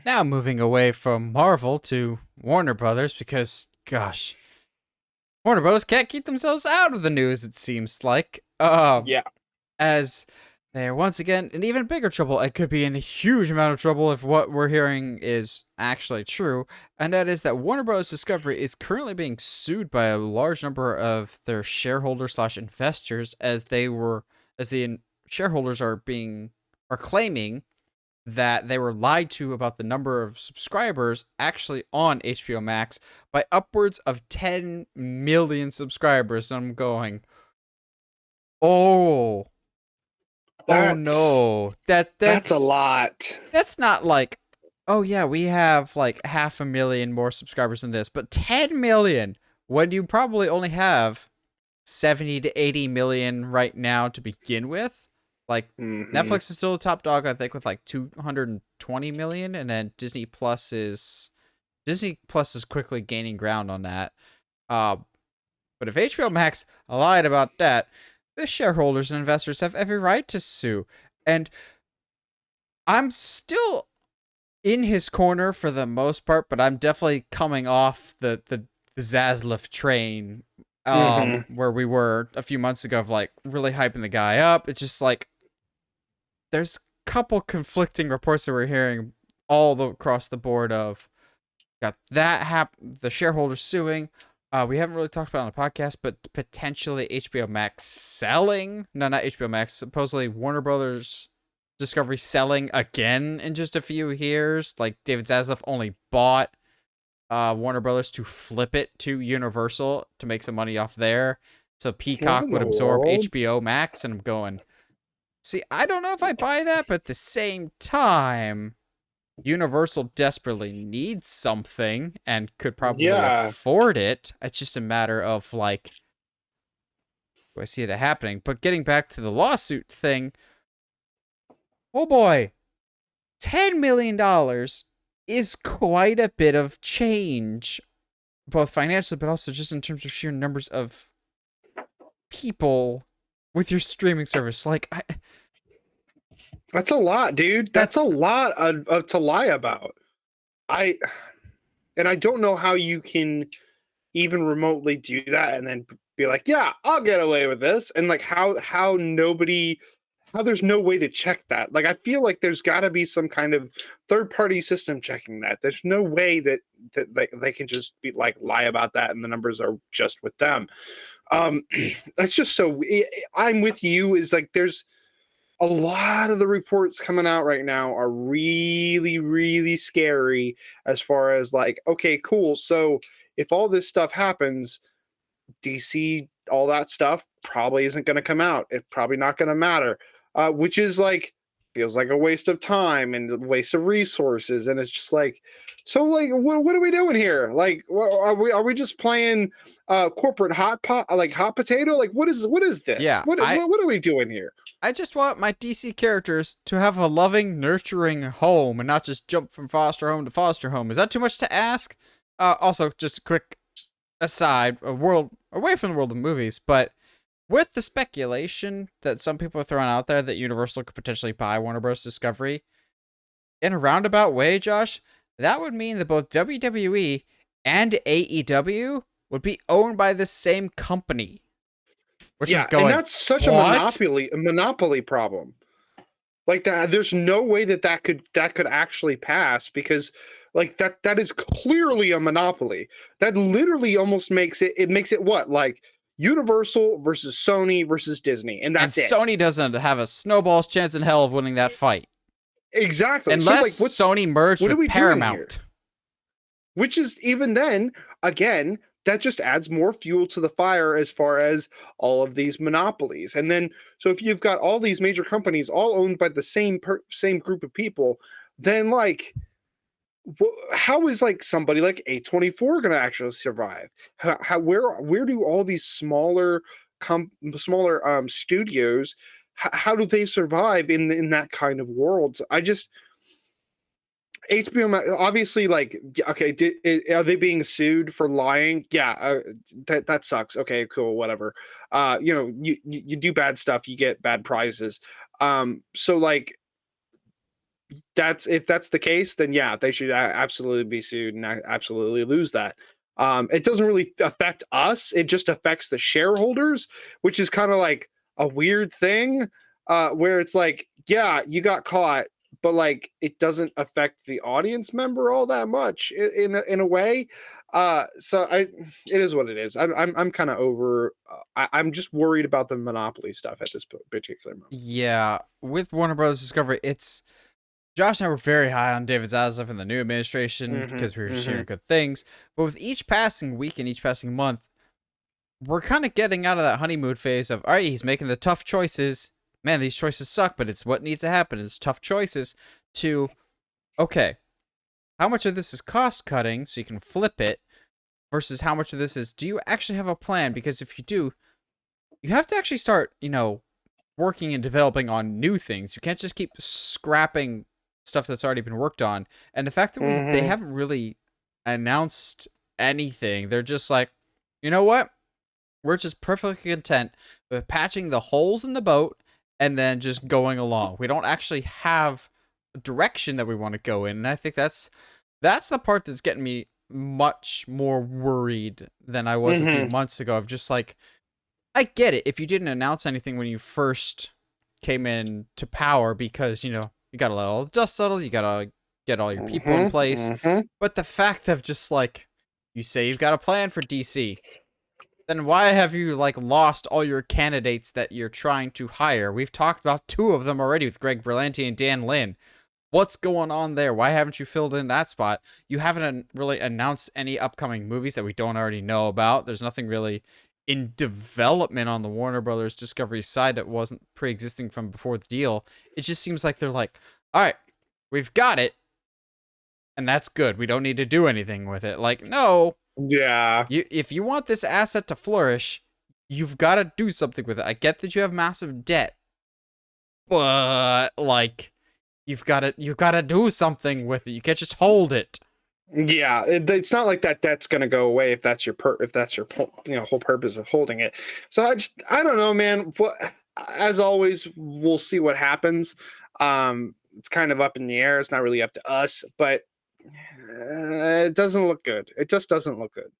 Now moving away from Marvel to Warner Brothers because, gosh, Warner Brothers can't keep themselves out of the news. It seems like, Yeah. as they're once again in even bigger trouble. It could be in a huge amount of trouble if what we're hearing is actually true, and that is that Warner Bros. Discovery is currently being sued by a large number of their shareholders slash investors as the shareholders are claiming that they were lied to about the number of subscribers actually on HBO Max by upwards of 10 million subscribers. And I'm going, oh, oh That's no, that's a lot. that's not like, oh yeah, we have like 500,000 more subscribers than this, but 10 million when you probably only have 70 to 80 million right now to begin with. Like, Hmm. Netflix is still the top dog, I think, with like 220 million, and then Disney Plus is quickly gaining ground on that. Uh, but if HBO Max lied about that, the shareholders and investors have every right to sue. And I'm still in his corner for the most part, but I'm definitely coming off the Zaslav train, Hmm. where we were a few months ago of like really hyping the guy up. It's just like there's a couple conflicting reports that we're hearing across the board of got the shareholders suing. We haven't really talked about it on the podcast, but potentially HBO Max selling. No, not HBO Max. Supposedly Warner Brothers Discovery selling again in just a few years. Like David Zaslav only bought Warner Brothers to flip it to Universal to make some money off there. So What Peacock in would the absorb world? HBO Max, and I'm going, see, I don't know if I buy that, but at the same time, Universal desperately needs something and could probably Yeah. afford it. It's just a matter of like, do I see it happening? But getting back to the lawsuit thing, oh boy, $10 million is quite a bit of change, both financially, but also just in terms of sheer numbers of people with your streaming service. Like, That's a lot, dude. That's a that's lot to lie about. I and I don't know how you can even remotely do that and then be like, "Yeah, I'll get away with this." And like how there's no way to check that. Like I feel like there's got to be some kind of third party system checking that. There's no way that they can just be like lie about that and the numbers are just with them. Um that's just so I'm with you is like there's a lot of the reports coming out right now are really really scary as far as like okay cool so if all this stuff happens DC, all that stuff probably isn't going to come out. It's probably not going to matter, which is like feels like a waste of time and a waste of resources. And it's just like, so like, what are we doing here? Like, are we just playing corporate hot pot, like hot potato? Like, what is this? yeah, What are we doing here? I just want my DC characters to have a loving, nurturing home and not just jump from foster home to foster home. Is that too much to ask? Also, just a quick aside, a world away from the world of movies, but with the speculation that some people are throwing out there that Universal could potentially buy Warner Bros. Discovery, in a roundabout way, Josh, that would mean that both WWE and AEW would be owned by the same company. Which I'm Yeah, and going, that's such what? a monopoly problem. Like that, there's no way that could actually pass because like that is clearly a monopoly. That literally almost makes it what like Universal versus Sony versus Disney, and And that's it. Sony doesn't have a snowball's chance in hell of winning that fight. Exactly. So Unless like, Sony merged what are with we doing here? Paramount. Which is even then again that just adds more fuel to the fire as far as all of these monopolies. And then so if you've got all these major companies all owned by the same group of people, then like how is like somebody like A24 going to actually survive? Where do all these smaller studios how do they survive in that kind of world? I just HBO obviously like okay are they being sued for lying? Yeah, that sucks. Okay, cool, whatever. You do bad stuff, you get bad prizes. So like if that's the case, then yeah, they should absolutely be sued and absolutely lose that. It doesn't really affect us; it just affects the shareholders, which is kind of like a weird thing, where it's like, yeah, you got caught, but like it doesn't affect the audience member all that much in a way. So it is what it is. I'm kind of over. I'm just worried about the monopoly stuff at this particular moment. Yeah, with Warner Brothers Discovery, it's Josh and I were very high on David Zaslav in the new administration Mm-hmm, because we were just mm-hmm. hearing good things. But with each passing week and each passing month, we're kind of getting out of that honeymoon phase of, all right, he's making the tough choices. Man, these choices suck, but it's what needs to happen. It's tough choices. To, okay, how much of this is cost cutting so you can flip it versus how much of this is, do you actually have a plan? Because if you do, you have to actually start, working and developing on new things. You can't just keep scrapping stuff that's already been worked on. And the fact that they Mm-hmm. haven't really announced anything, they're just like, you know what? We're just perfectly content with patching the holes in the boat and then just going along. We don't actually have a direction that we want to go in. And I think that's the part that's getting me much more worried than I was a few Mm-hmm. months ago of just like, I get it if you didn't announce anything when you first came in to power because, you got to let all the dust settle, you got to get all your people in Mm-hmm. place. Mm-hmm. But the fact of just like, you say you've got a plan for DC, then why have you like lost all your candidates that you're trying to hire? We've talked about two of them already with Greg Berlanti and Dan Lin. What's going on there? Why haven't you filled in that spot? You haven't really announced any upcoming movies that we don't already know about. There's nothing really in development on the Warner Brothers Discovery side that wasn't pre-existing from before the deal. It just seems like they're like, all right, we've got it, and that's good. We don't need to do anything with it. Like, no, Yeah. if you want this asset to flourish, you've got to do something with it. I get that you have massive debt, but like you've got to do something with it. You can't just hold it. Yeah, it's not like that's going to go away if that's your whole purpose of holding it. So I don't know, man. As always, we'll see what happens. It's kind of up in the air. It's not really up to us, but it doesn't look good. It just doesn't look good.